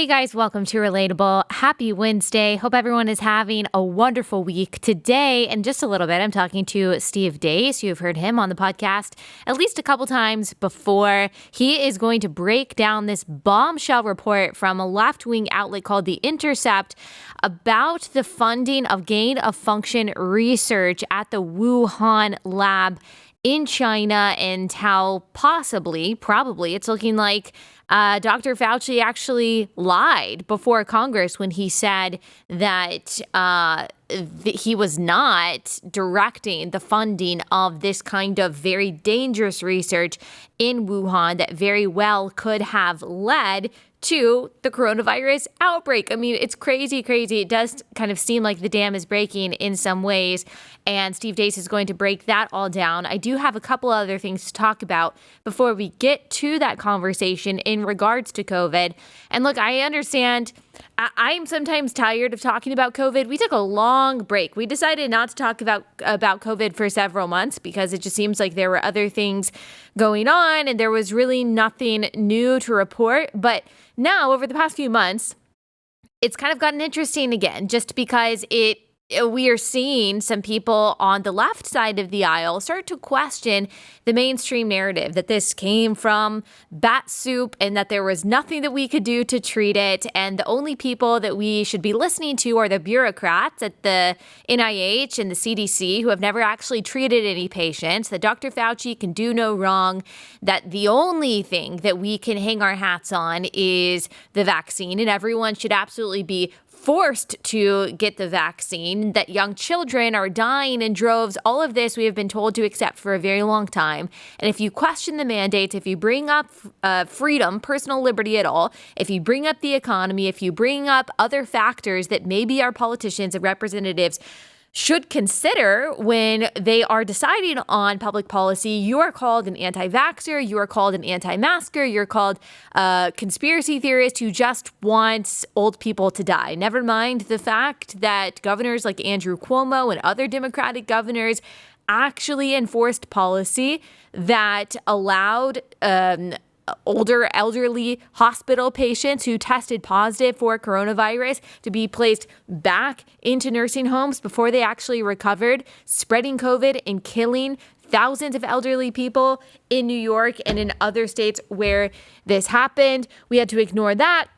Hey guys, welcome to Relatable. Happy Wednesday. Hope everyone is having a wonderful week. Today, in just a little bit, I'm talking to Steve Deace. You've heard him on the podcast at least a couple times before. He is going to break down this bombshell report from a left-wing outlet called the Intercept about the funding of gain-of-function research at the Wuhan lab in China and how probably, it's looking like Dr. Fauci actually lied before Congress when he said that he was not directing the funding of this kind of very dangerous research in Wuhan that very well could have led to the coronavirus outbreak. I mean, it's crazy. It does kind of seem like the dam is breaking in some ways, and Steve Deace is going to break that all down. I do have a couple other things to talk about before we get to that conversation in regards to COVID. And look, I understand I'm sometimes tired of talking about COVID. We took a long break. We decided not to talk about COVID for several months because it just seems like there were other things going on and there was really nothing new to report. But now, over the past few months, it's kind of gotten interesting again, just because we are seeing some people on the left side of the aisle start to question the mainstream narrative that this came from bat soup and that there was nothing that we could do to treat it. And the only people that we should be listening to are the bureaucrats at the NIH and the CDC who have never actually treated any patients, that Dr. Fauci can do no wrong, that the only thing that we can hang our hats on is the vaccine, and everyone should absolutely be forced to get the vaccine, that young children are dying in droves. All of this we have been told to accept for a very long time. And if you question the mandates, if you bring up freedom, personal liberty at all, if you bring up the economy, if you bring up other factors that maybe our politicians and representatives should consider when they are deciding on public policy, you are called an anti-vaxxer, you are called an anti-masker, you're called a conspiracy theorist who just wants old people to die. Never mind the fact that governors like Andrew Cuomo and other Democratic governors actually enforced policy that allowed elderly hospital patients who tested positive for coronavirus to be placed back into nursing homes before they actually recovered, spreading COVID and killing thousands of elderly people in New York and in other states where this happened. We had to ignore that.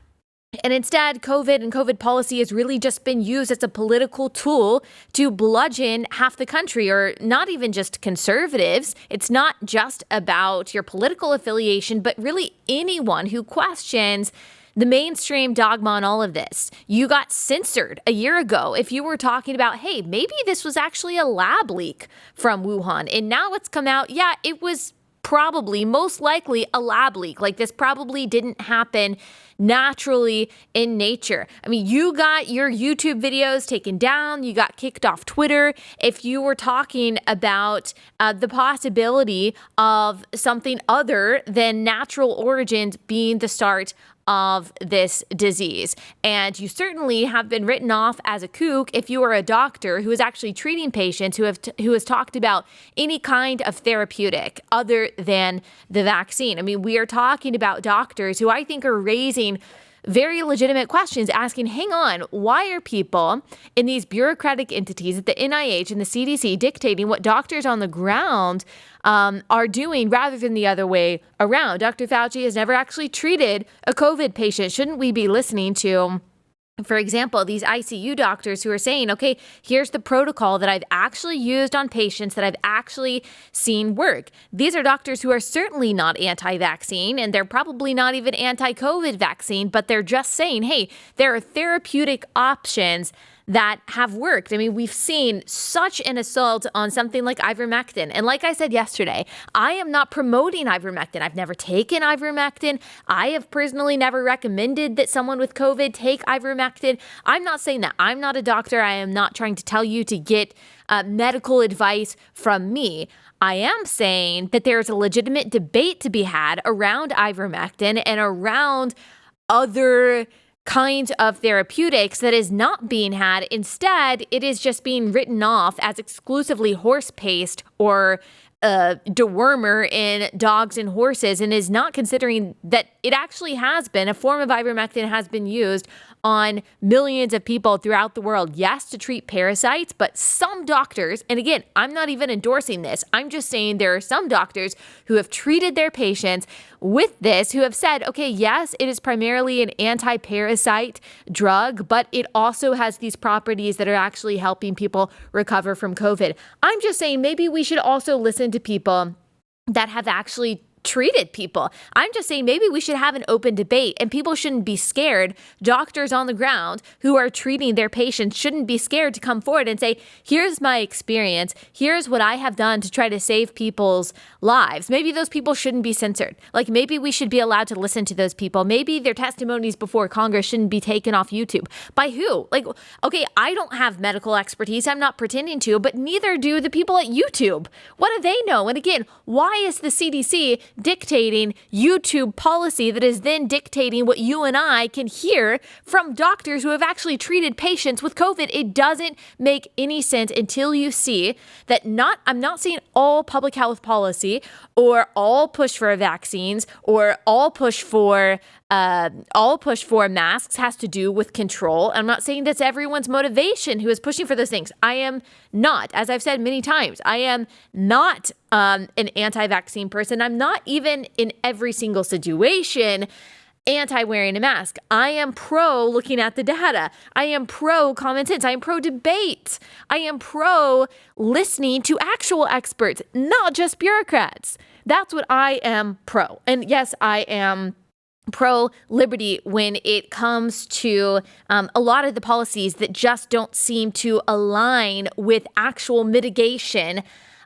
And instead, COVID and COVID policy has really just been used as a political tool to bludgeon half the country, or not even just conservatives. It's not just about your political affiliation, but really anyone who questions the mainstream dogma on all of this. You got censored a year ago if you were talking about, hey, maybe this was actually a lab leak from Wuhan. And now it's come out, yeah, it was probably, most likely, a lab leak. Like, this probably didn't happen naturally in nature. I mean, you got your YouTube videos taken down, you got kicked off Twitter if you were talking about the possibility of something other than natural origins being the start of this disease. And you certainly have been written off as a kook if you are a doctor who is actually treating patients who has talked about any kind of therapeutic other than the vaccine. I mean, we are talking about doctors who I think are raising very legitimate questions, asking, hang on, why are people in these bureaucratic entities at the NIH and the CDC dictating what doctors on the ground are doing rather than the other way around? Dr. Fauci has never actually treated a COVID patient. Shouldn't we be listening to, for example, these ICU doctors who are saying, okay, here's the protocol that I've actually used on patients that I've actually seen work. These are doctors who are certainly not anti-vaccine, and they're probably not even anti-COVID vaccine, but they're just saying, hey, there are therapeutic options that have worked. I mean, we've seen such an assault on something like Ivermectin. And like I said yesterday, I am not promoting Ivermectin. I've never taken Ivermectin. I have personally never recommended that someone with COVID take Ivermectin. I'm not saying that. I'm not a doctor. I am not trying to tell you to get medical advice from me. I am saying that there's a legitimate debate to be had around Ivermectin and around other kinds of therapeutics that is not being had. Instead, it is just being written off as exclusively horse paste or dewormer in dogs and horses and is not considering that it actually has been a form of ivermectin has been used on millions of people throughout the world. Yes, to treat parasites, but some doctors, and again, I'm not even endorsing this. I'm just saying there are some doctors who have treated their patients with this, who have said, okay, yes, it is primarily an anti-parasite drug, but it also has these properties that are actually helping people recover from COVID. I'm just saying maybe we should also listen to people that have actually treated people. I'm just saying maybe we should have an open debate and people shouldn't be scared. Doctors on the ground who are treating their patients shouldn't be scared to come forward and say, here's my experience. Here's what I have done to try to save people's lives. Maybe those people shouldn't be censored. Like maybe we should be allowed to listen to those people. Maybe their testimonies before Congress shouldn't be taken off YouTube. By who? Like, okay, I don't have medical expertise. I'm not pretending to, but neither do the people at YouTube. What do they know? And again, why is the CDC dictating YouTube policy that is then dictating what you and I can hear from doctors who have actually treated patients with COVID? It doesn't make any sense until you see that I'm not saying all public health policy or all push for vaccines or all push for masks has to do with control. I'm not saying that's everyone's motivation who is pushing for those things. I am not, as I've said many times, I am not an anti-vaccine person. I'm not even in every single situation anti-wearing a mask. I am pro looking at the data. I am pro common sense. I am pro debate. I am pro listening to actual experts, not just bureaucrats. That's what I am pro. And yes, I am pro-liberty when it comes to a lot of the policies that just don't seem to align with actual mitigation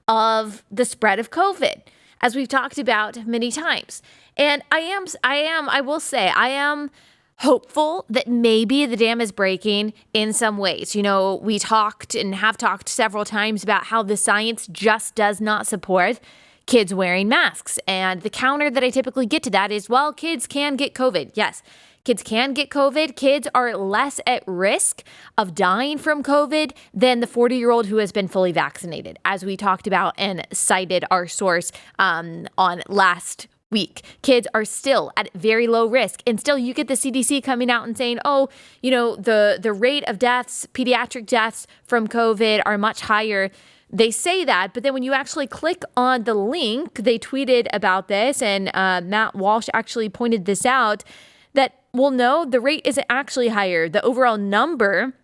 of the spread of COVID, as we've talked about many times. And I will say, I am hopeful that maybe the dam is breaking in some ways. You know, we talked and have talked several times about how the science just does not support kids wearing masks. And the counter that I typically get to that is, well, kids can get COVID. Yes, kids can get COVID. Kids are less at risk of dying from COVID than the 40-year-old who has been fully vaccinated, as we talked about and cited our source on last week. Kids are still at very low risk. And still you get the CDC coming out and saying, oh, you know, the rate of deaths, pediatric deaths from COVID are much higher. They say that, but then when you actually click on the link, they tweeted about this, and Matt Walsh actually pointed this out, that, well, no, the rate isn't actually higher. The overall number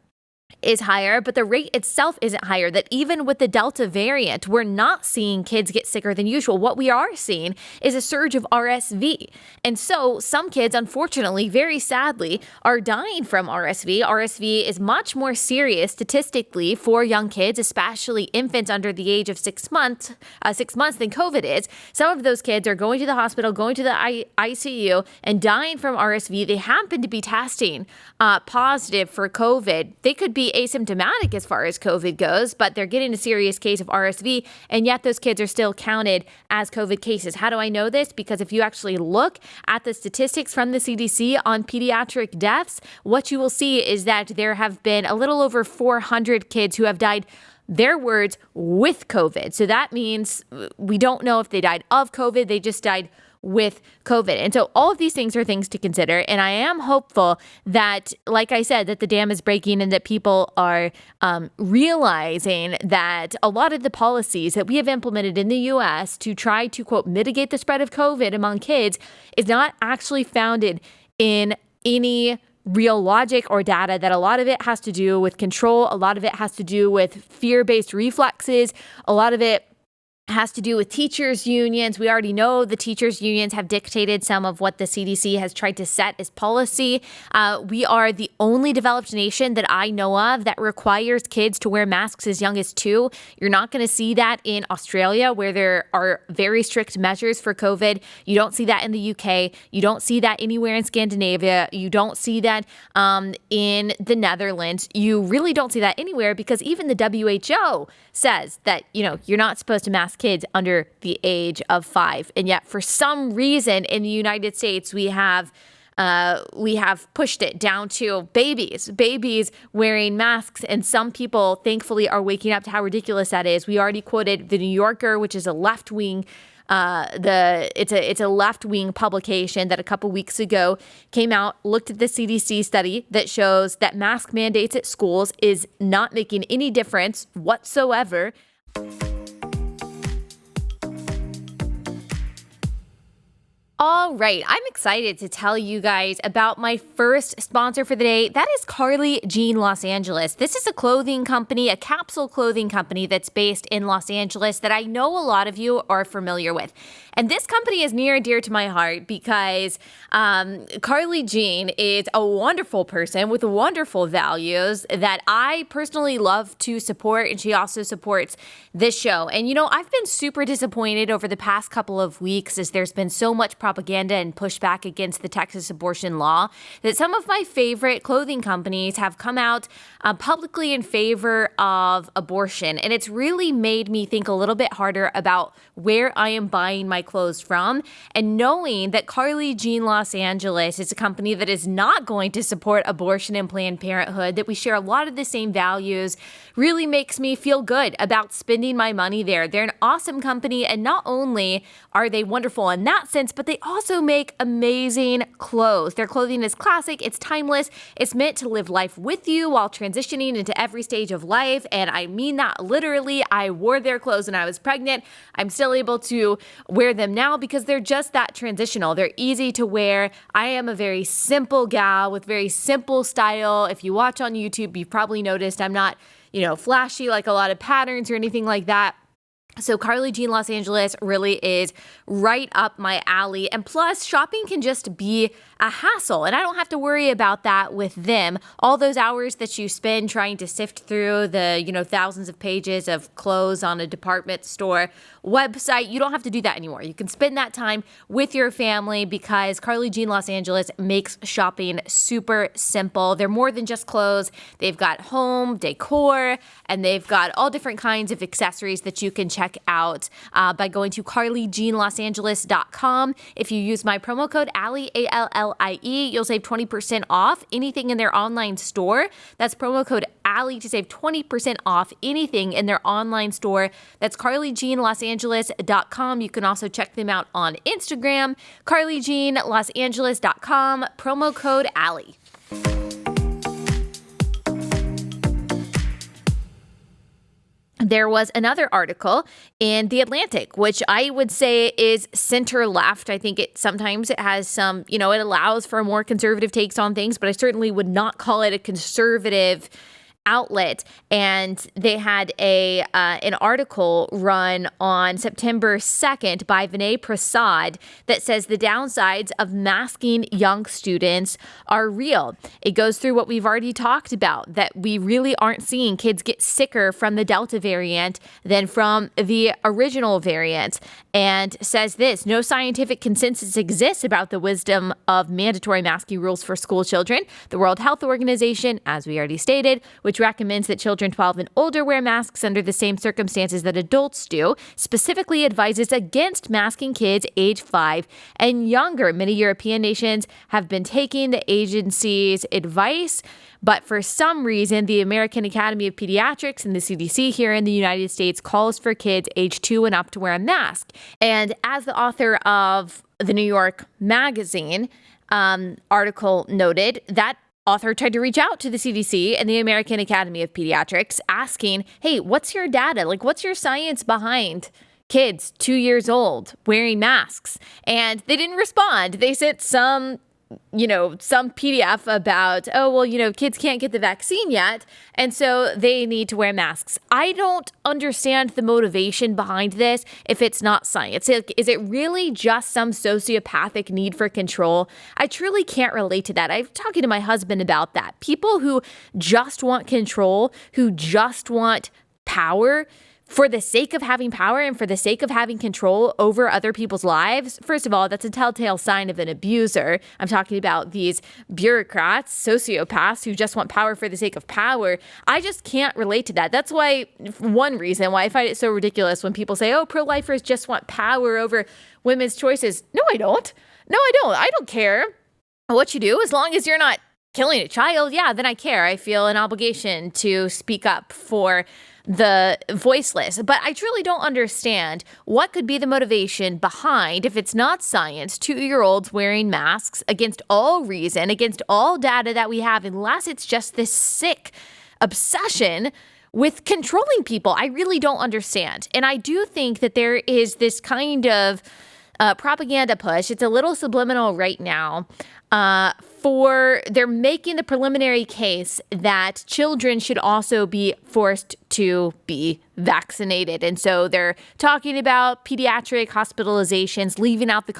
is higher, but the rate itself isn't higher. That even with the Delta variant, we're not seeing kids get sicker than usual. What we are seeing is a surge of RSV. And so some kids, unfortunately, very sadly, are dying from RSV. RSV is much more serious statistically for young kids, especially infants under the age of 6 months than COVID is. Some of those kids are going to the hospital, going to the ICU, and dying from RSV. They happen to be testing positive for COVID. They could be asymptomatic as far as COVID goes, but they're getting a serious case of RSV, and yet those kids are still counted as COVID cases. How do I know this? Because if you actually look at the statistics from the CDC on pediatric deaths, what you will see is that there have been a little over 400 kids who have died, their words, with COVID. So that means we don't know if they died of COVID, they just died with COVID. And so all of these things are things to consider. And I am hopeful that, like I said, that the dam is breaking and that people are realizing that a lot of the policies that we have implemented in the U.S. to try to, quote, mitigate the spread of COVID among kids is not actually founded in any real logic or data, that a lot of it has to do with control. A lot of it has to do with fear-based reflexes. A lot of it has to do with teachers' unions. We already know the teachers' unions have dictated some of what the CDC has tried to set as policy. We are the only developed nation that I know of that requires kids to wear masks as young as 2. You're not going to see that in Australia, where there are very strict measures for COVID. You don't see that in the UK. You don't see that anywhere in Scandinavia. You don't see that in the Netherlands. You really don't see that anywhere, because even the WHO says that, you know, you're not supposed to mask kids under the age of 5. And yet for some reason in the United States, we have we have pushed it down to babies wearing masks. And some people, thankfully, are waking up to how ridiculous that is. We already quoted The New Yorker, which is a left-wing it's a left-wing publication that a couple weeks ago came out, looked at the CDC study that shows that mask mandates at schools is not making any difference whatsoever. All right, I'm excited to tell you guys about my first sponsor for the day. That is Carly Jean Los Angeles. This is a clothing company, a capsule clothing company that's based in Los Angeles that I know a lot of you are familiar with. And this company is near and dear to my heart because Carly Jean is a wonderful person with wonderful values that I personally love to support, and she also supports this show. And you know, I've been super disappointed over the past couple of weeks as there's been so much propaganda and pushback against the Texas abortion law that some of my favorite clothing companies have come out publicly in favor of abortion. And it's really made me think a little bit harder about where I am buying my clothes from, and knowing that Carly Jean Los Angeles is a company that is not going to support abortion and Planned Parenthood, that we share a lot of the same values, really makes me feel good about spending my money there. They're an awesome company, and not only are they wonderful in that sense, but they also make amazing clothes. Their clothing is classic, it's timeless, it's meant to live life with you while transitioning into every stage of life, and I mean that literally. I wore their clothes when I was pregnant. I'm still able to wear them now because they're just that transitional. They're easy to wear. I am a very simple gal with very simple style. If you watch on YouTube, you've probably noticed I'm not, flashy like a lot of patterns or anything like that. So Carly Jean Los Angeles really is right up my alley. And plus, shopping can just be a hassle, and I don't have to worry about that with them. All those hours that you spend trying to sift through the, thousands of pages of clothes on a department store website, you don't have to do that anymore. You can spend that time with your family because Carly Jean Los Angeles makes shopping super simple. They're more than just clothes. They've got home decor, and they've got all different kinds of accessories that you can check out by going to carlyjeanlosangeles.com. If you use my promo code Allie, ALLIE, you'll save 20% off anything in their online store. That's promo code Allie to save 20% off anything in their online store. That's carlyjeanlosangeles.com. You can also check them out on Instagram, carlyjeanlosangeles.com, promo code Allie. There was another article in The Atlantic, which I would say is center left. I think sometimes it has some, it allows for more conservative takes on things, but I certainly would not call it a conservative outlet. And they had an article run on September 2nd by Vinay Prasad that says the downsides of masking young students are real. It goes through what we've already talked about, that we really aren't seeing kids get sicker from the Delta variant than from the original variant, and says this: no scientific consensus exists about the wisdom of mandatory masking rules for school children. The World Health Organization, as we already stated, which recommends that children 12 and older wear masks under the same circumstances that adults do, specifically advises against masking kids age 5 and younger. Many European nations have been taking the agency's advice, but for some reason, the American Academy of Pediatrics and the CDC here in the United States calls for kids age 2 and up to wear a mask. And as the author of the New York Magazine article noted, that author tried to reach out to the CDC and the American Academy of Pediatrics asking, hey, what's your data? What's your science behind kids 2 years old wearing masks? And they didn't respond. They sent some PDF about, kids can't get the vaccine yet, and so they need to wear masks. I don't understand the motivation behind this if it's not science. Is it really just some sociopathic need for control? I truly can't relate to that. I'm talking to my husband about that. People who just want control, who just want power, for the sake of having power and for the sake of having control over other people's lives, first of all, that's a telltale sign of an abuser. I'm talking about these bureaucrats, sociopaths who just want power for the sake of power. I just can't relate to that. That's why, one reason why I find it so ridiculous when people say, pro-lifers just want power over women's choices. No, I don't. I don't care. what you do, as long as you're not killing a child, yeah, then I care. I feel an obligation to speak up for the voiceless. But I truly don't understand what could be the motivation behind, if it's not science, 2-year-olds wearing masks against all reason, against all data that we have, unless it's just this sick obsession with controlling people. I really don't understand. And I do think that there is this kind of propaganda push. It's a little subliminal right now. They're making the preliminary case that children should also be forced to be vaccinated. And so they're talking about pediatric hospitalizations, leaving out the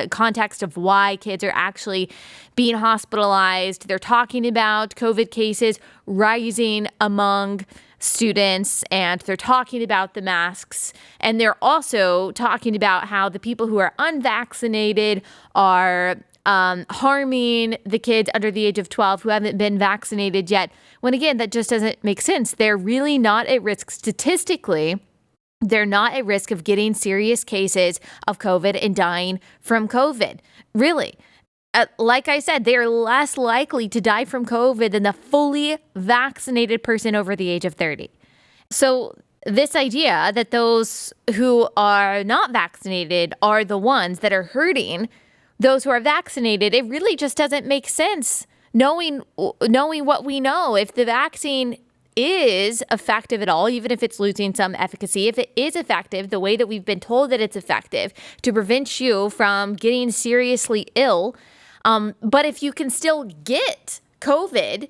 context of why kids are actually being hospitalized. They're talking about COVID cases rising among students, and they're talking about the masks. And they're also talking about how the people who are unvaccinated are harming the kids under the age of 12 who haven't been vaccinated yet, when again, that just doesn't make sense. They're really not at risk statistically. They're not at risk of getting serious cases of COVID and dying from COVID. Really. Like I said, they're less likely to die from COVID than the fully vaccinated person over the age of 30. So this idea that those who are not vaccinated are the ones that are hurting those who are vaccinated, it really just doesn't make sense. Knowing what we know, if the vaccine is effective at all, even if it's losing some efficacy, if it is effective the way that we've been told that it's effective to prevent you from getting seriously ill, but if you can still get COVID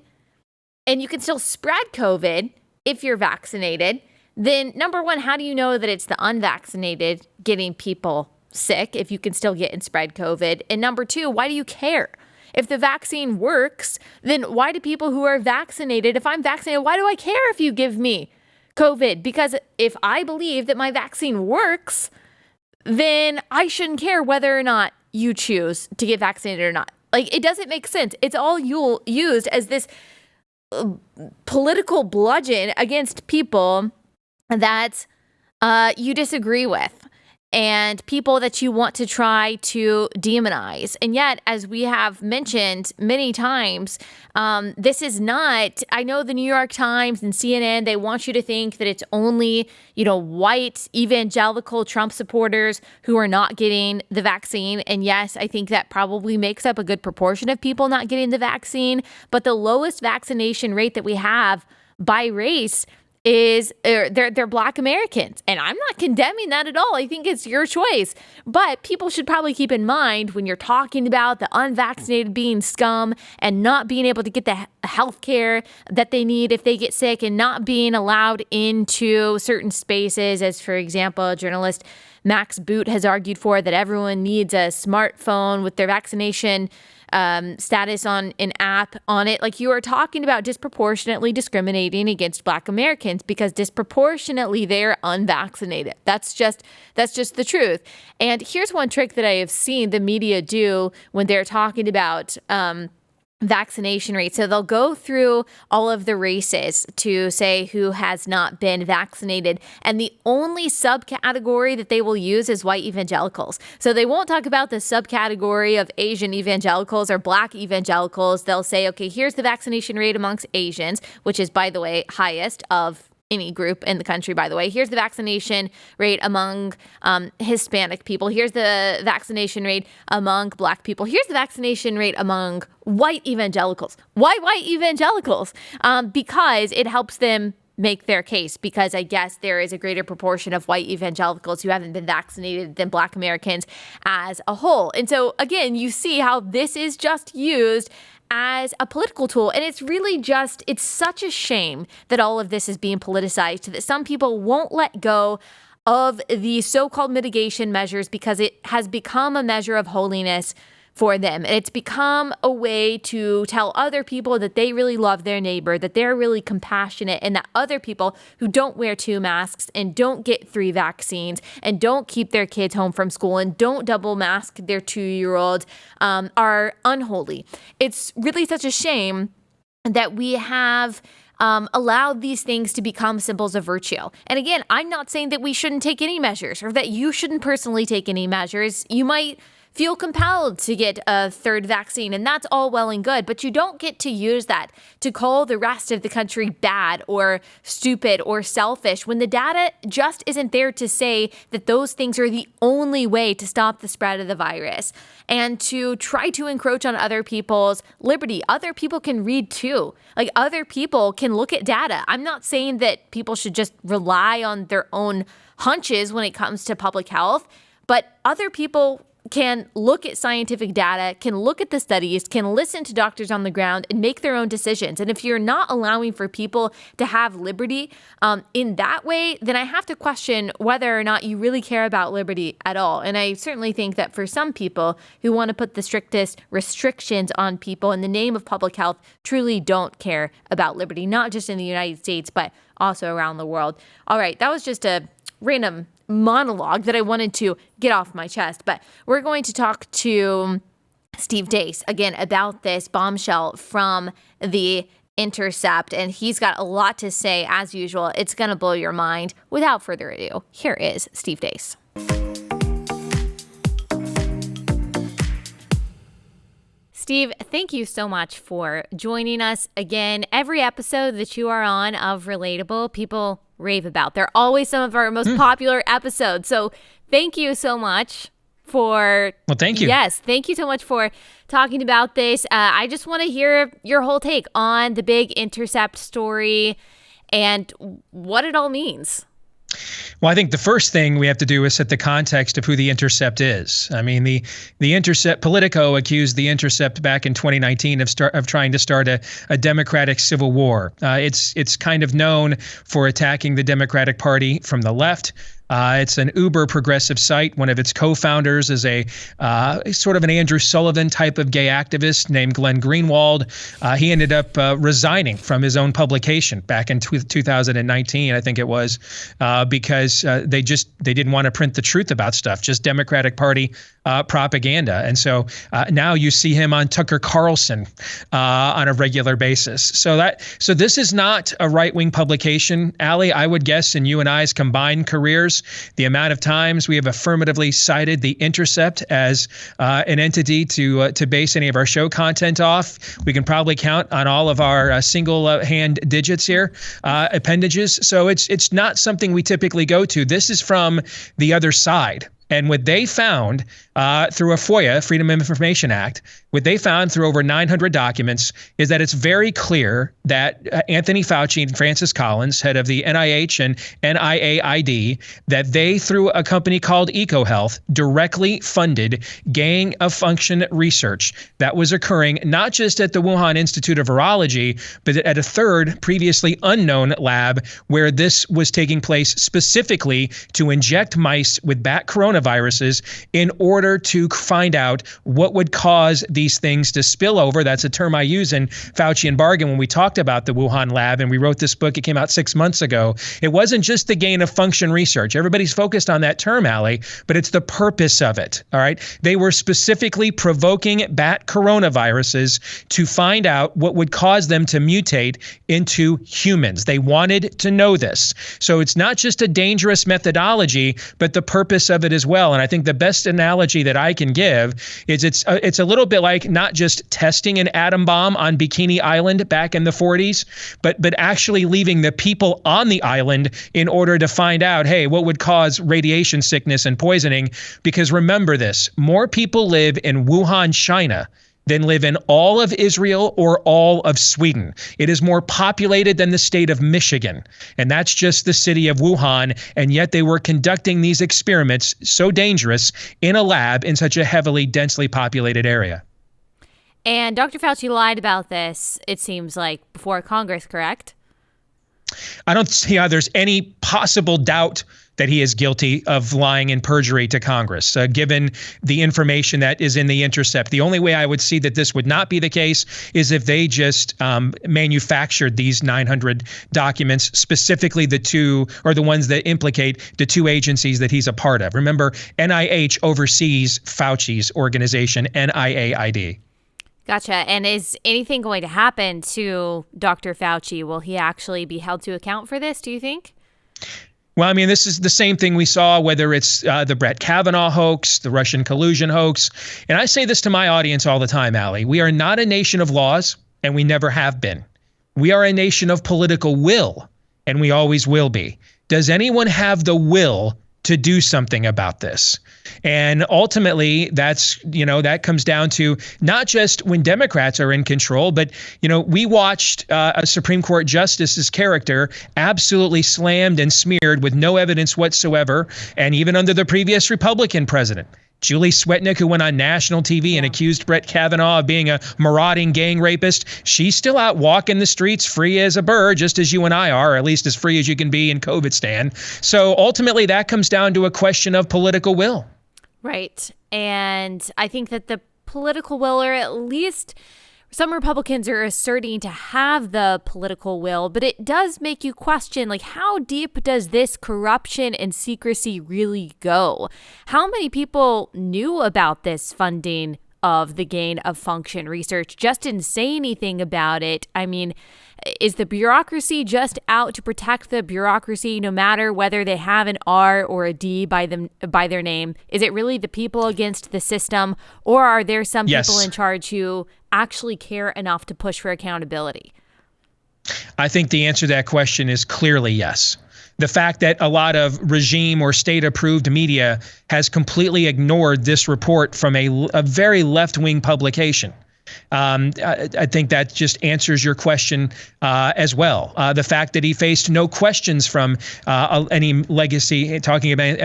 and you can still spread COVID if you're vaccinated, then number one, how do you know that it's the unvaccinated getting people sick if you can still get and spread COVID? And number two, why do you care? If the vaccine works, then why do people who are vaccinated, if I'm vaccinated, why do I care if you give me COVID? Because if I believe that my vaccine works, then I shouldn't care whether or not you choose to get vaccinated or not. Like, it doesn't make sense. It's all used as this political bludgeon against people that you disagree with and people that you want to try to demonize. And yet, as we have mentioned many times, this is not, I know the New York Times and CNN, they want you to think that it's only, white evangelical Trump supporters who are not getting the vaccine. And yes, I think that probably makes up a good proportion of people not getting the vaccine. But the lowest vaccination rate that we have by race is they're Black Americans. And I'm not condemning that at all. I think it's your choice. But people should probably keep in mind when you're talking about the unvaccinated being scum and not being able to get the health care that they need if they get sick and not being allowed into certain spaces, as for example, journalist Max Boot has argued for, that everyone needs a smartphone with their vaccination status on an app on it. Like, you are talking about disproportionately discriminating against Black Americans because disproportionately they're unvaccinated. That's just the truth. And here's one trick that I have seen the media do when they're talking about vaccination rates. So they'll go through all of the races to say who has not been vaccinated. And the only subcategory that they will use is white evangelicals. So they won't talk about the subcategory of Asian evangelicals or Black evangelicals. They'll say, okay, here's the vaccination rate amongst Asians, which is, by the way, highest of any group in the country, by the way. Here's the vaccination rate among Hispanic people. Here's the vaccination rate among Black people. Here's the vaccination rate among white evangelicals. Why white evangelicals? Because it helps them make their case, because I guess there is a greater proportion of white evangelicals who haven't been vaccinated than Black Americans as a whole. And so, again, you see how this is just used as a political tool. And it's really just, it's such a shame that all of this is being politicized, that some people won't let go of the so-called mitigation measures because it has become a measure of holiness for them. And it's become a way to tell other people that they really love their neighbor, that they're really compassionate, and that other people who don't wear 2 masks and don't get 3 vaccines and don't keep their kids home from school and don't double mask their 2-year-olds are unholy. It's really such a shame that we have allowed these things to become symbols of virtue. And again, I'm not saying that we shouldn't take any measures or that you shouldn't personally take any measures. You might feel compelled to get a third vaccine. And that's all well and good, but you don't get to use that to call the rest of the country bad or stupid or selfish when the data just isn't there to say that those things are the only way to stop the spread of the virus. And to try to encroach on other people's liberty. Other people can read too. Like, other people can look at data. I'm not saying that people should just rely on their own hunches when it comes to public health, but other people can look at scientific data, can look at the studies, can listen to doctors on the ground and make their own decisions. And if you're not allowing for people to have liberty in that way, then I have to question whether or not you really care about liberty at all. And I certainly think that for some people who want to put the strictest restrictions on people in the name of public health truly don't care about liberty, not just in the United States, but also around the world. All right, that was just a random monologue that I wanted to get off my chest, but we're going to talk to Steve Deace again about this bombshell from the Intercept, and he's got a lot to say as usual. It's going to blow your mind. Without further ado, here is Steve Deace. Steve, thank you so much for joining us again. Every episode that you are on of Relatable, people rave about. They're always some of our most popular episodes. So thank you so much for... Well, thank you. Yes, thank you so much for talking about this. I just want to hear your whole take on the big Intercept story and what it all means. Well, I think the first thing we have to do is set the context of who the Intercept is. I mean, the Intercept, Politico accused the Intercept back in 2019 of trying to start a democratic civil war. It's kind of known for attacking the Democratic Party from the left. It's an uber progressive site. One of its co-founders is a sort of an Andrew Sullivan type of gay activist named Glenn Greenwald. He ended up resigning from his own publication back in 2019, I think it was, because they didn't want to print the truth about stuff, just Democratic Party propaganda. And so now you see him on Tucker Carlson on a regular basis. So this is not a right-wing publication, Allie. I would guess in you and I's combined careers, the amount of times we have affirmatively cited the Intercept as an entity to base any of our show content off, we can probably count on all of our single hand digits here, appendages. So it's not something we typically go to. This is from the other side. And what they found through a FOIA, Freedom of Information Act, what they found through over 900 documents is that it's very clear that Anthony Fauci and Francis Collins, head of the NIH and NIAID, that they, through a company called EcoHealth, directly funded gain of function research that was occurring not just at the Wuhan Institute of Virology, but at a third previously unknown lab where this was taking place specifically to inject mice with bat coronaviruses in order to find out what would cause these things to spill over. That's a term I use in Fauci and Bargain when we talked about the Wuhan lab and we wrote this book. It came out 6 months ago. It wasn't just the gain of function research. Everybody's focused on that term, Allie, but it's the purpose of it. All right. They were specifically provoking bat coronaviruses to find out what would cause them to mutate into humans. They wanted to know this. So it's not just a dangerous methodology, but the purpose of it as well. And I think the best analogy that I can give is it's a little bit like not just testing an atom bomb on Bikini Island back in the 40s, but actually leaving the people on the island in order to find out, hey, what would cause radiation sickness and poisoning? Because remember this, more people live in Wuhan, China than live in all of Israel or all of Sweden. It is more populated than the state of Michigan. And that's just the city of Wuhan. And yet they were conducting these experiments so dangerous in a lab in such a heavily, densely populated area. And Dr. Fauci lied about this, it seems like, before Congress, correct? I don't see how there's any possible doubt that he is guilty of lying and perjury to Congress, given the information that is in the Intercept. The only way I would see that this would not be the case is if they just manufactured these 900 documents, specifically the two or the ones that implicate the two agencies that he's a part of. Remember, NIH oversees Fauci's organization, NIAID. Gotcha. And is anything going to happen to Dr. Fauci? Will he actually be held to account for this, do you think? Well, I mean, this is the same thing we saw, whether it's the Brett Kavanaugh hoax, the Russian collusion hoax. And I say this to my audience all the time, Allie. We are not a nation of laws, and we never have been. We are a nation of political will, and we always will be. Does anyone have the will to do something about this? And ultimately, that comes down to not just when Democrats are in control, but, we watched a Supreme Court justice's character absolutely slammed and smeared with no evidence whatsoever. And even under the previous Republican president, Julie Swetnick, who went on national TV and accused Brett Kavanaugh of being a marauding gang rapist, she's still out walking the streets free as a bird, just as you and I are, or at least as free as you can be in COVIDstan. So ultimately, that comes down to a question of political will. Right. And I think that the political will, or at least some Republicans are asserting to have the political will, but it does make you question, how deep does this corruption and secrecy really go? How many people knew about this funding of the gain of function research, just didn't say anything about it? I mean, is the bureaucracy just out to protect the bureaucracy, no matter whether they have an R or a D by their name? Is it really the people against the system, or are there some people in charge who actually care enough to push for accountability? I think the answer to that question is clearly yes. The fact that a lot of regime or state-approved media has completely ignored this report from a very left-wing publication. I think that just answers your question as well. The fact that he faced no questions from any legacy, talking about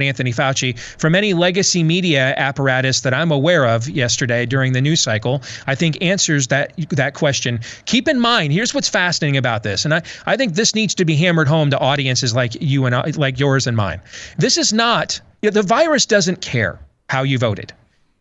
Anthony Fauci, from any legacy media apparatus that I'm aware of yesterday during the news cycle, I think answers that question. Keep in mind, here's what's fascinating about this, and I think this needs to be hammered home to audiences like you and I, like yours and mine. This is not, the virus doesn't care how you voted.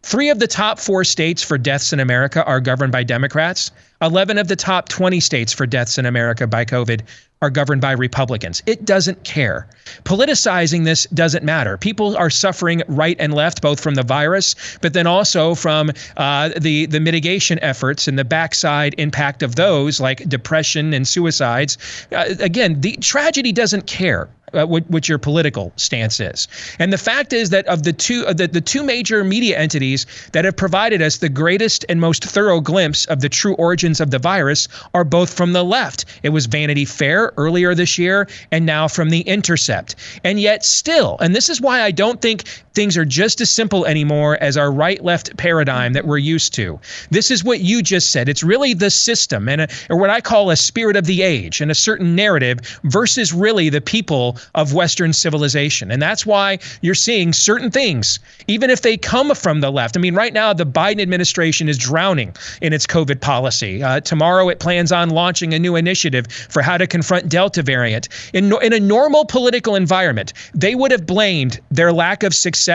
3 of the top 4 states for deaths in America are governed by Democrats. 11 of the top 20 states for deaths in America by COVID are governed by Republicans. It doesn't care. Politicizing this doesn't matter. People are suffering right and left, both from the virus, but then also from the mitigation efforts and the backside impact of those, like depression and suicides. Again, the tragedy doesn't care what your political stance is. And the fact is that of the two major media entities that have provided us the greatest and most thorough glimpse of the true origins of the virus are both from the left. It was Vanity Fair earlier this year, and now from the Intercept. And yet still, and this is why I don't think things are just as simple anymore as our right-left paradigm that we're used to. This is what you just said. It's really the system or what I call a spirit of the age and a certain narrative versus really the people of Western civilization. And that's why you're seeing certain things, even if they come from the left. I mean, right now, the Biden administration is drowning in its COVID policy. Tomorrow, it plans on launching a new initiative for how to confront Delta variant. In a normal political environment, they would have blamed their lack of success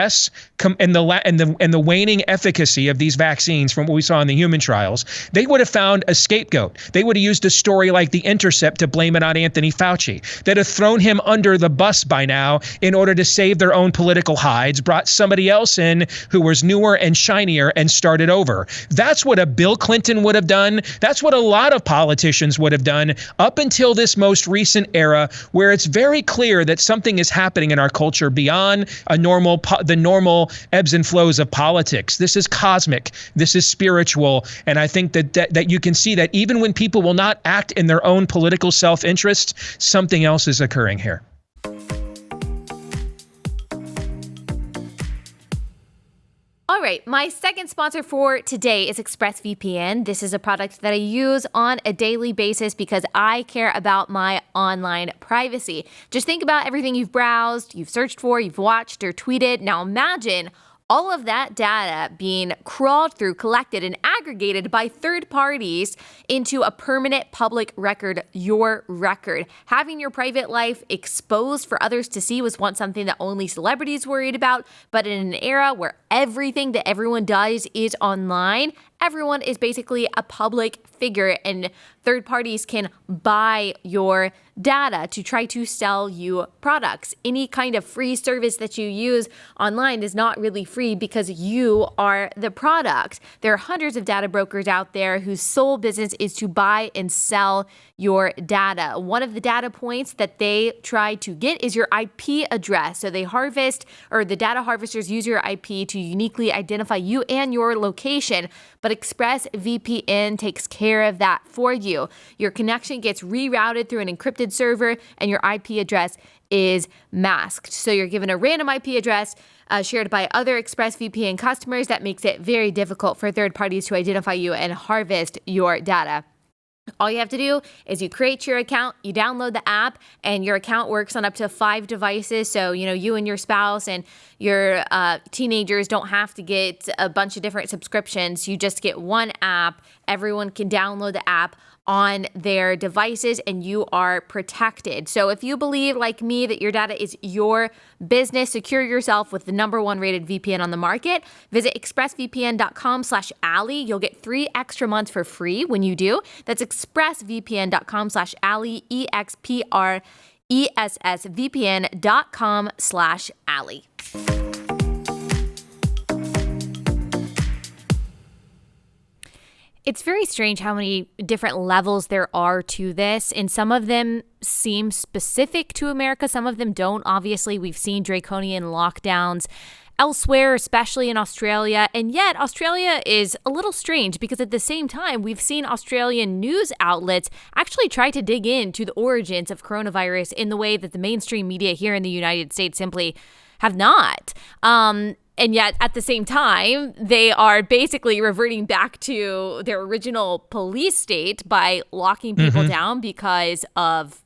and the waning efficacy of these vaccines from what we saw in the human trials. They would have found a scapegoat. They would have used a story like The Intercept to blame it on Anthony Fauci. They'd have thrown him under the bus by now in order to save their own political hides, brought somebody else in who was newer and shinier and started over. That's what a Bill Clinton would have done. That's what a lot of politicians would have done up until this most recent era, where it's very clear that something is happening in our culture beyond the normal ebbs and flows of politics. This is cosmic. This is spiritual. And I think that you can see that even when people will not act in their own political self-interest, something else is occurring here. All right, my second sponsor for today is ExpressVPN. This is a product that I use on a daily basis because I care about my online privacy. Just think about everything you've browsed, you've searched for, you've watched or tweeted. Now imagine all of that data being crawled through, collected, and aggregated by third parties into a permanent public record, your record. Having your private life exposed for others to see was once something that only celebrities worried about, but in an era where everything that everyone does is online, everyone is basically a public figure, and third parties can buy your data to try to sell you products. Any kind of free service that you use online is not really free because you are the product. There are hundreds of data brokers out there whose sole business is to buy and sell your data. One of the data points that they try to get is your IP address. So they harvest, or the data harvesters use your IP to uniquely identify you and your location. But ExpressVPN takes care of that for you. Your connection gets rerouted through an encrypted server and your IP address is masked. So you're given a random IP address shared by other ExpressVPN customers that makes it very difficult for third parties to identify you and harvest your data. All you have to do is you create your account, you download the app, and your account works on up to 5 devices. So, you and your spouse and your teenagers don't have to get a bunch of different subscriptions. You just get one app. Everyone can download the app on their devices and you are protected. So if you believe, like me, that your data is your business, secure yourself with the #1 rated VPN on the market. Visit expressvpn.com/Allie. You'll get 3 extra months for free when you do. That's expressvpn.com/Allie, expressvpn.com/Allie. It's very strange how many different levels there are to this, and some of them seem specific to America. Some of them don't. Obviously, we've seen draconian lockdowns elsewhere, especially in Australia. And yet Australia is a little strange because at the same time, we've seen Australian news outlets actually try to dig into the origins of coronavirus in the way that the mainstream media here in the United States simply have not. And yet, at the same time, they are basically reverting back to their original police state by locking people down because of,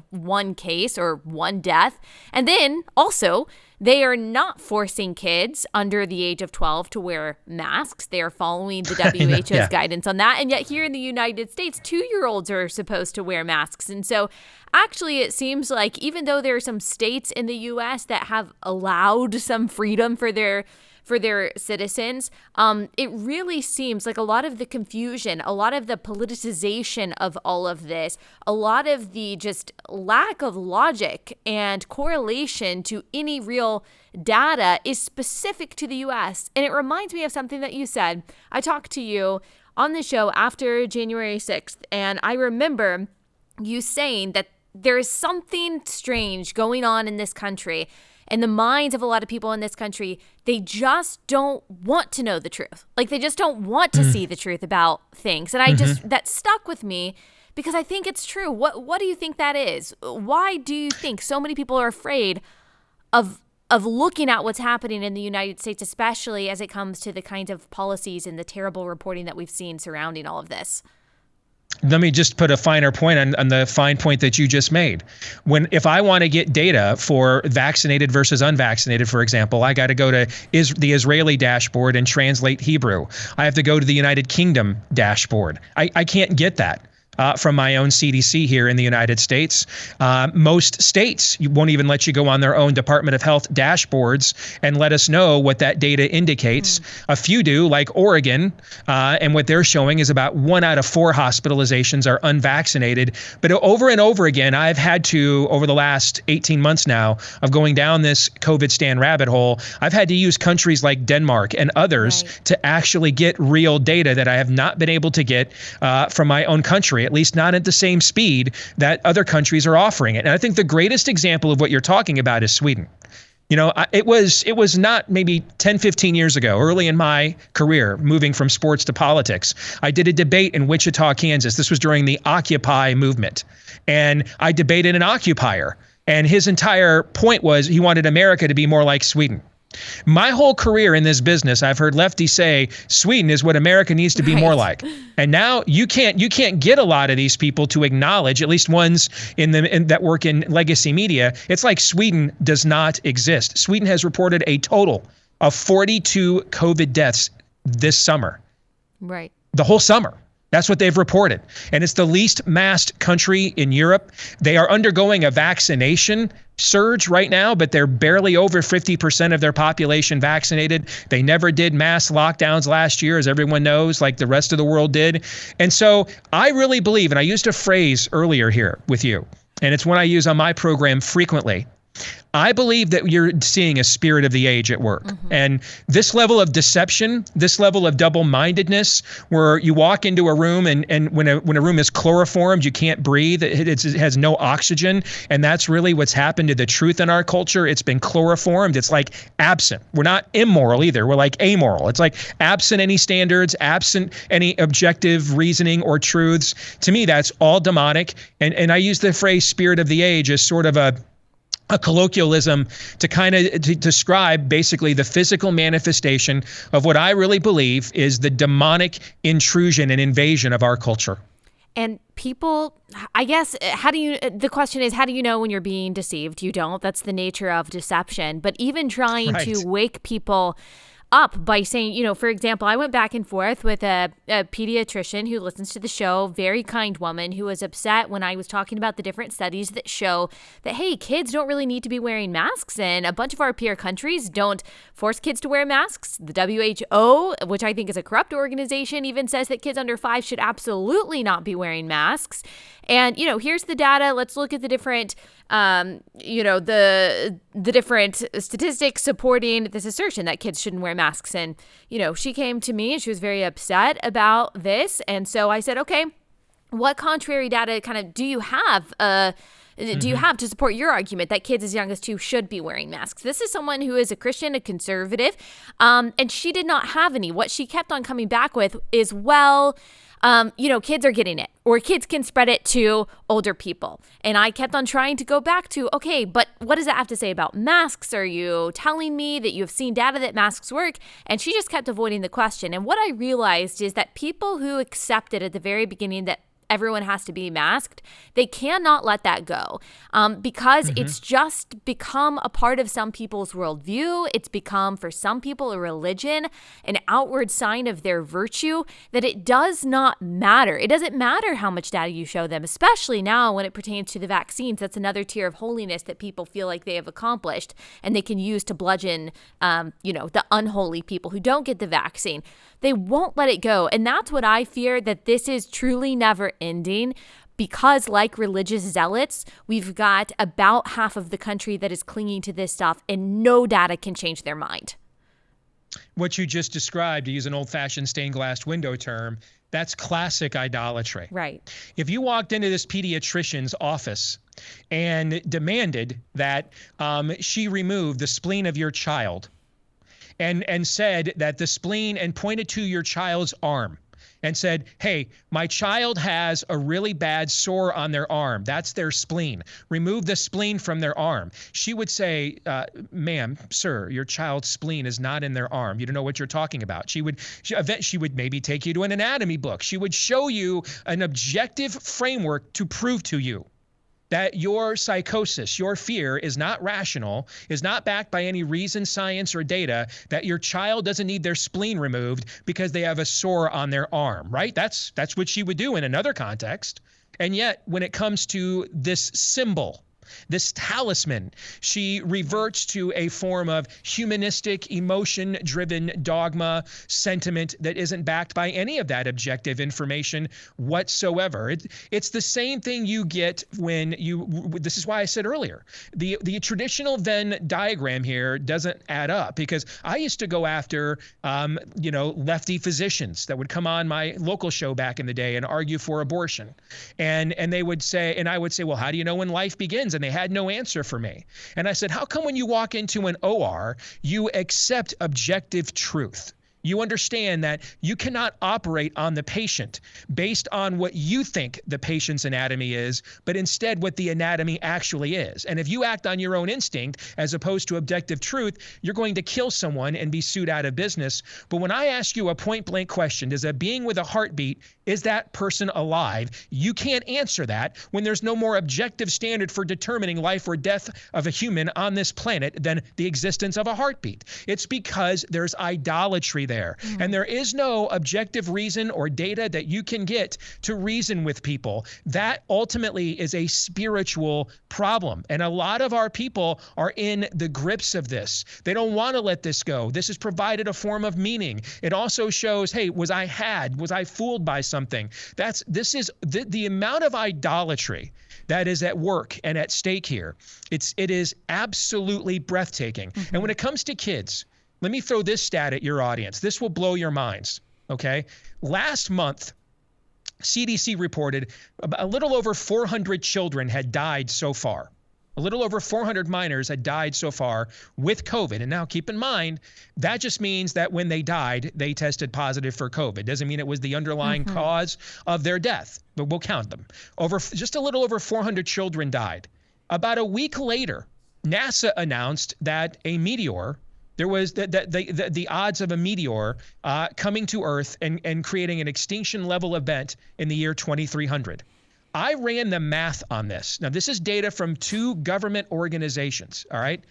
one case or one death. And then also, they are not forcing kids under the age of 12 to wear masks. They are following the WHO's guidance on that. And yet here in the United States, 2-year-olds are supposed to wear masks. And so actually, it seems like even though there are some states in the U.S. that have allowed some freedom for their citizens, it really seems like a lot of the confusion, a lot of the politicization of all of this, a lot of the just lack of logic and correlation to any real data is specific to the U.S. And it reminds me of something that you said. I talked to you on the show after January 6th, and I remember you saying that there is something strange going on in this country. In the minds of a lot of people in this country, they just don't want to know the truth. Like, they just don't want to see the truth about things. And that stuck with me because I think it's true. What do you think that is? Why do you think so many people are afraid of looking at what's happening in the United States, especially as it comes to the kinds of policies and the terrible reporting that we've seen surrounding all of this? Let me just put a finer point on the fine point that you just made. If I want to get data for vaccinated versus unvaccinated, for example, I got to go to the Israeli dashboard and translate Hebrew. I have to go to the United Kingdom dashboard. I can't get that from my own CDC here in the United States. Most states won't even let you go on their own Department of Health dashboards and let us know what that data indicates. A few do, like Oregon, and what they're showing is about 1 out of 4 hospitalizations are unvaccinated. But over and over again, I've had to, over the last 18 months now, of going down this COVID stand rabbit hole, I've had to use countries like Denmark and others to actually get real data that I have not been able to get from my own country, at least not at the same speed that other countries are offering it. And I think the greatest example of what you're talking about is Sweden. It was not maybe 10, 15 years ago, early in my career, moving from sports to politics. I did a debate in Wichita, Kansas. This was during the Occupy movement. And I debated an occupier. And his entire point was he wanted America to be more like Sweden. My whole career in this business, I've heard lefties say Sweden is what America needs to be more like. And now you can't get a lot of these people to acknowledge, at least ones that work in legacy media. It's like Sweden does not exist. Sweden has reported a total of 42 COVID deaths this summer. Right. The whole summer. That's what they've reported. And it's the least masked country in Europe. They are undergoing a vaccination surge right now, but they're barely over 50% of their population vaccinated. They never did mass lockdowns last year, as everyone knows, like the rest of the world did. And so I really believe, and I used a phrase earlier here with you, and it's one I use on my program frequently. I believe that you're seeing a spirit of the age at work. And this level of deception, this level of double-mindedness, where you walk into a room and when a room is chloroformed, you can't breathe, it has no oxygen. And that's really what's happened to the truth in our culture. It's been chloroformed. It's like absent. We're not immoral either. We're like amoral. It's like absent any standards, absent any objective reasoning or truths. To me, that's all demonic. And I use the phrase spirit of the age as sort of a colloquialism to kind of describe basically the physical manifestation of what I really believe is the demonic intrusion and invasion of our culture. And people, I guess, the question is, how do you know when you're being deceived? You don't. That's the nature of deception. But even trying to wake people up by saying, for example, I went back and forth with a pediatrician who listens to the show, very kind woman, who was upset when I was talking about the different studies that show that, hey, kids don't really need to be wearing masks, and a bunch of our peer countries don't force kids to wear masks. The WHO, which I think is a corrupt organization, even says that kids under 5 should absolutely not be wearing masks. And, here's the data. Let's look at the different, the different statistics supporting this assertion that kids shouldn't wear masks. And, she came to me and she was very upset about this. And so I said, okay, what contrary data kind of do you have? Do you have to support your argument that kids as young as 2 should be wearing masks? This is someone who is a Christian, a conservative, and she did not have any. What she kept on coming back with is, kids are getting it, or kids can spread it to older people. And I kept on trying to go back to, okay, but what does that have to say about masks? Are you telling me that you've seen data that masks work? And she just kept avoiding the question. And what I realized is that people who accepted at the very beginning that everyone has to be masked, they cannot let that go because it's just become a part of some people's worldview. It's become, for some people, a religion, an outward sign of their virtue, that it does not matter. It doesn't matter how much data you show them, especially now when it pertains to the vaccines. That's another tier of holiness that people feel like they have accomplished and they can use to bludgeon, the unholy people who don't get the vaccine. They won't let it go. And that's what I fear, that this is truly never ending, because like religious zealots, we've got about half of the country that is clinging to this stuff and no data can change their mind. What you just described, to use an old-fashioned stained glass window term, that's classic idolatry. Right. If you walked into this pediatrician's office and demanded that she remove the spleen of your child, and said that the spleen, and pointed to your child's arm and said, hey, my child has a really bad sore on their arm. That's their spleen. Remove the spleen from their arm. She would say, ma'am, sir, your child's spleen is not in their arm. You don't know what you're talking about. She would maybe take you to an anatomy book. She would show you an objective framework to prove to you that your psychosis, your fear is not rational, is not backed by any reason, science, or data, that your child doesn't need their spleen removed because they have a sore on their arm, right? That's what she would do in another context. And yet, when it comes to this symbol, this talisman, she reverts to a form of humanistic, emotion-driven dogma sentiment that isn't backed by any of that objective information whatsoever. It's the same thing you get when this is why I said earlier, the traditional Venn diagram here doesn't add up, because I used to go after, lefty physicians that would come on my local show back in the day and argue for abortion. And they would say, and I would say, well, how do you know when life begins? And they had no answer for me. And I said, how come when you walk into an OR, you accept objective truth? You understand that you cannot operate on the patient based on what you think the patient's anatomy is, but instead what the anatomy actually is. And if you act on your own instinct as opposed to objective truth, you're going to kill someone and be sued out of business. But when I ask you a point blank question, does a being with a heartbeat, is that person alive? You can't answer that when there's no more objective standard for determining life or death of a human on this planet than the existence of a heartbeat. It's because there's idolatry there. And there is no objective reason or data that you can get to reason with people. That ultimately is a spiritual problem. And a lot of our people are in the grips of this. They don't want to let this go. This has provided a form of meaning. It also shows, hey, was I fooled by something? something. This is the amount of idolatry that is at work and at stake here. It is absolutely breathtaking. Mm-hmm. And when it comes to kids, let me throw this stat at your audience. This will blow your minds, okay? Last month, CDC reported a little over 400 children had died so far. A little over 400 minors had died so far with COVID. And now keep in mind, that just means that when they died, they tested positive for COVID. Doesn't mean it was the underlying cause of their death, but we'll count them. Just a little over 400 children died. About a week later, NASA announced that a meteor, there was the odds of a meteor coming to Earth and creating an extinction level event in the year 2300. I ran the math on this. Now, this is data from 2 government organizations, all right?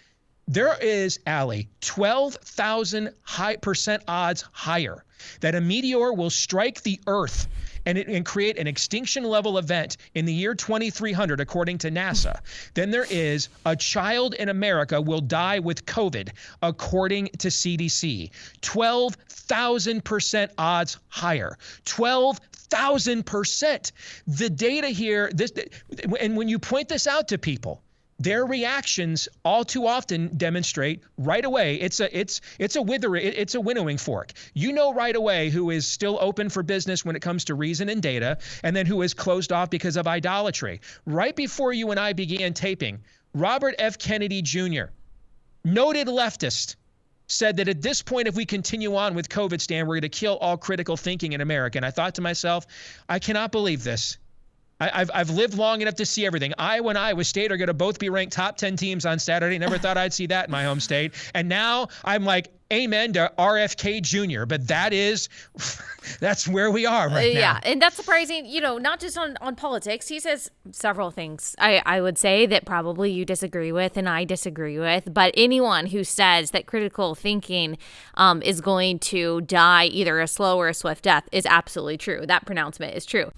There is, Allie, 12,000% odds higher that a meteor will strike the Earth and create an extinction level event in the year 2300, according to NASA, than there is a child in America will die with COVID, according to CDC. 12,000% odds higher. 12,000%. The data here, and when you point this out to people, their reactions all too often demonstrate right away. It's a winnowing fork. You know right away who is still open for business when it comes to reason and data, and then who is closed off because of idolatry. Right before you and I began taping, Robert F. Kennedy Jr., noted leftist, said that at this point, if we continue on with COVID, Stan, we're going to kill all critical thinking in America. And I thought to myself, I cannot believe this. I've lived long enough to see everything. Iowa and Iowa State are going to both be ranked top 10 teams on Saturday. Never thought I'd see that in my home state. And now I'm like, amen to RFK Jr. But that's where we are right now. Yeah, and that's surprising, not just on politics. He says several things I would say that probably you disagree with and I disagree with. But anyone who says that critical thinking is going to die either a slow or a swift death is absolutely true. That pronouncement is true.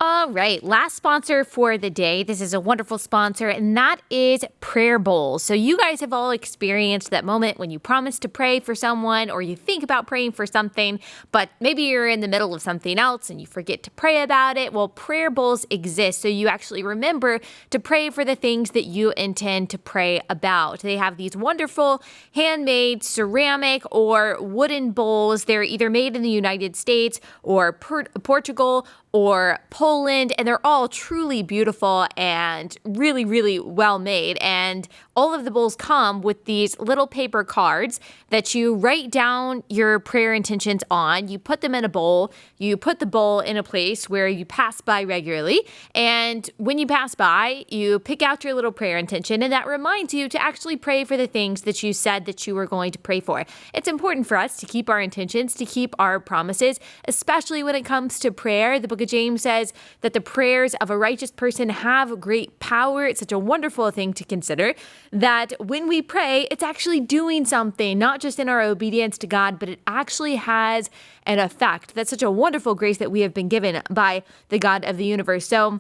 All right, last sponsor for the day. This is a wonderful sponsor, and that is prayer bowls. So you guys have all experienced that moment when you promise to pray for someone or you think about praying for something, but maybe you're in the middle of something else and you forget to pray about it. Well, prayer bowls exist, so you actually remember to pray for the things that you intend to pray about. They have these wonderful handmade ceramic or wooden bowls. They're either made in the United States or Portugal or Poland, and they're all truly beautiful and really, really well made. And all of the bowls come with these little paper cards that you write down your prayer intentions on. You put them in a bowl. You put the bowl in a place where you pass by regularly. And when you pass by, you pick out your little prayer intention, and that reminds you to actually pray for the things that you said that you were going to pray for. It's important for us to keep our intentions, to keep our promises, especially when it comes to prayer. The book of James says that the prayers of a righteous person have great power. It's such a wonderful thing to consider that when we pray, it's actually doing something, not just in our obedience to God, but it actually has an effect. That's such a wonderful grace that we have been given by the God of the universe. So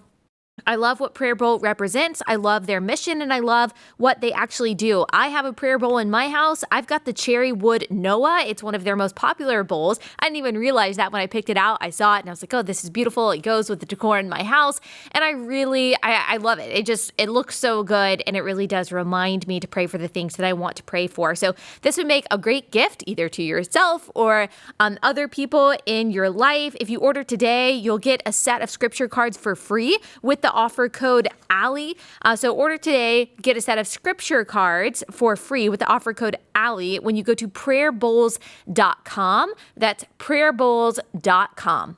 I love what Prayer Bowl represents. I love their mission, and I love what they actually do. I have a prayer bowl in my house. I've got the cherry wood Noah. It's one of their most popular bowls. I didn't even realize that when I picked it out. I saw it and I was like, oh, this is beautiful. It goes with the decor in my house. And I love it. It looks so good, and it really does remind me to pray for the things that I want to pray for. So this would make a great gift either to yourself or other people in your life. If you order today, you'll get a set of scripture cards for free with the offer code Allie. So order today, get a set of scripture cards for free with the offer code Allie when you go to prayerbowls.com. That's prayerbowls.com.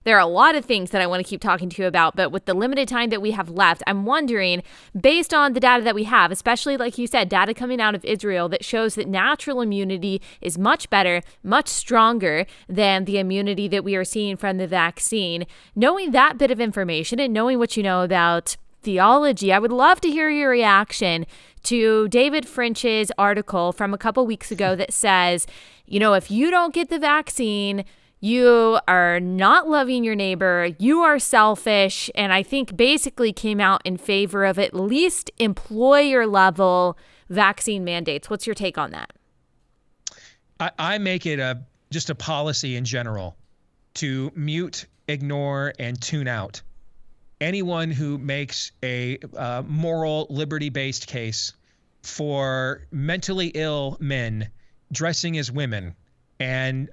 There are a lot of things that I want to keep talking to you about, but with the limited time that we have left, I'm wondering, based on the data that we have, especially like you said, data coming out of Israel that shows that natural immunity is much better, much stronger than the immunity that we are seeing from the vaccine. Knowing that bit of information and knowing what you know about theology, I would love to hear your reaction to David French's article from a couple weeks ago that says, if you don't get the vaccine, you are not loving your neighbor, you are selfish, and I think basically came out in favor of at least employer level vaccine mandates. What's your take on that? I make it just a policy in general to mute, ignore, and tune out anyone who makes a moral, liberty-based case for mentally ill men dressing as women and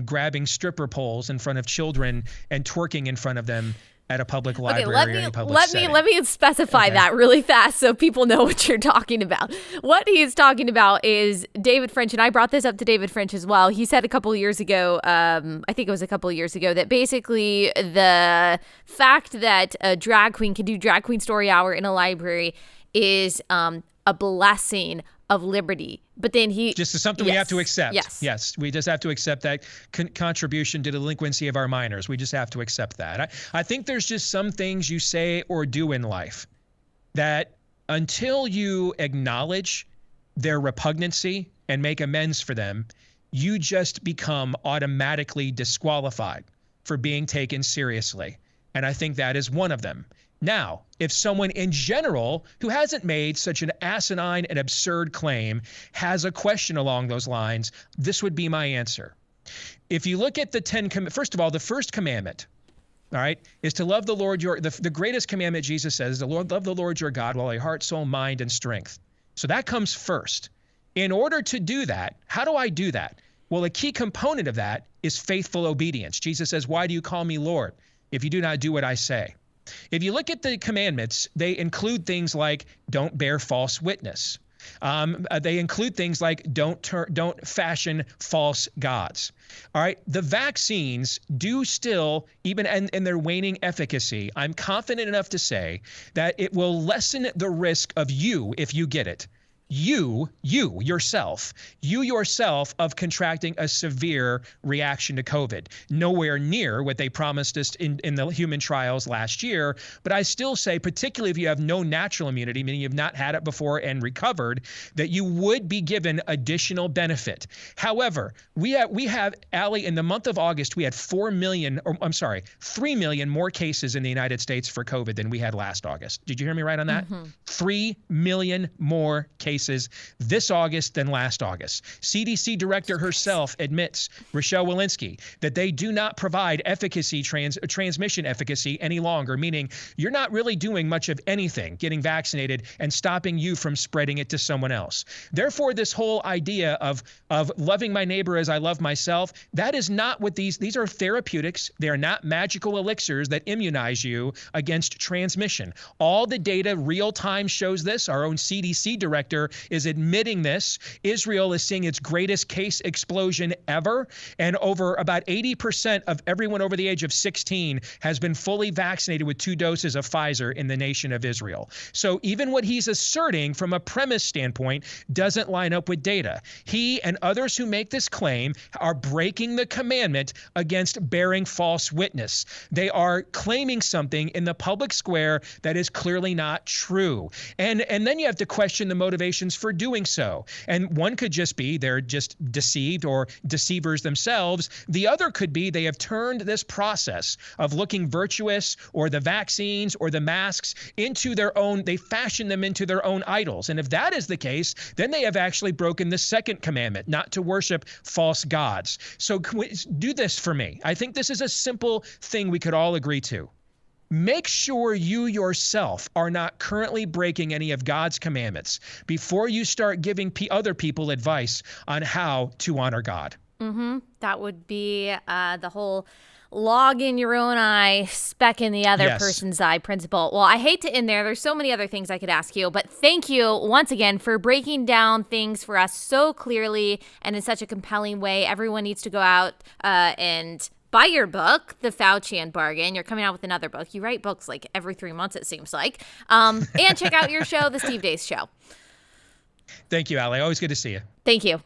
grabbing stripper poles in front of children and twerking in front of them at a public library or any public setting. Let me specify that really fast so people know what you're talking about. What he's talking about is David French, and I brought this up to David French as well. He said a couple of years ago, I think it was a couple of years ago, that basically the fact that a drag queen can do drag queen story hour in a library is a blessing of liberty. But then he just is something we have to accept. Yes, we just have to accept that contribution to the delinquency of our minors. We just have to accept that. I think there's just some things you say or do in life that until you acknowledge their repugnancy and make amends for them, you just become automatically disqualified for being taken seriously. And I think that is one of them. Now, if someone in general who hasn't made such an asinine and absurd claim has a question along those lines, this would be my answer. If you look at the first of all, the first commandment, all right, is to love the Lord the greatest commandment Jesus says is to love the Lord your God with all your heart, soul, mind, and strength. So that comes first. In order to do that, how do I do that? Well, a key component of that is faithful obedience. Jesus says, why do you call me Lord if you do not do what I say? If you look at the commandments, they include things like don't bear false witness. They include things like don't fashion false gods. All right. The vaccines do still, even in their waning efficacy, I'm confident enough to say that it will lessen the risk of you, if you get it, you yourself of contracting a severe reaction to COVID. Nowhere near what they promised us in the human trials last year. But I still say, particularly if you have no natural immunity, meaning you've not had it before and recovered, that you would be given additional benefit. However, we have, Allie, in the month of August, we had 3 million more cases in the United States for COVID than we had last August. Did you hear me right on that? 3 million more cases this August than last August. CDC director herself admits, Rochelle Walensky, that they do not provide transmission efficacy any longer, meaning you're not really doing much of anything getting vaccinated and stopping you from spreading it to someone else. Therefore, this whole idea of loving my neighbor as I love myself, that is not what these are therapeutics. They are not magical elixirs that immunize you against transmission. All the data real time shows this. Our own CDC director is admitting this. Israel is seeing its greatest case explosion ever, and over about 80% of everyone over the age of 16 has been fully vaccinated with 2 doses of Pfizer in the nation of Israel. So even what he's asserting from a premise standpoint doesn't line up with data. He and others who make this claim are breaking the commandment against bearing false witness. They are claiming something in the public square that is clearly not true. And then you have to question the motivations for doing so. And one could just be they're just deceived or deceivers themselves. The other could be they have turned this process of looking virtuous or the vaccines or the masks into their own, they fashion them into their own idols. And if that is the case, then they have actually broken the second commandment, not to worship false gods. So do this for me. I think this is a simple thing we could all agree to. Make sure you yourself are not currently breaking any of God's commandments before you start giving other people advice on how to honor God. That would be the whole log in your own eye, speck in the other person's eye principle. Well, I hate to end there. There's so many other things I could ask you, but thank you once again for breaking down things for us so clearly and in such a compelling way. Everyone needs to go out and buy your book, The Fauci Bargain. You're coming out with another book. You write books like every 3 months, it seems like. And check out your show, The Steve Deace Show. Thank you, Allie. Always good to see you. Thank you.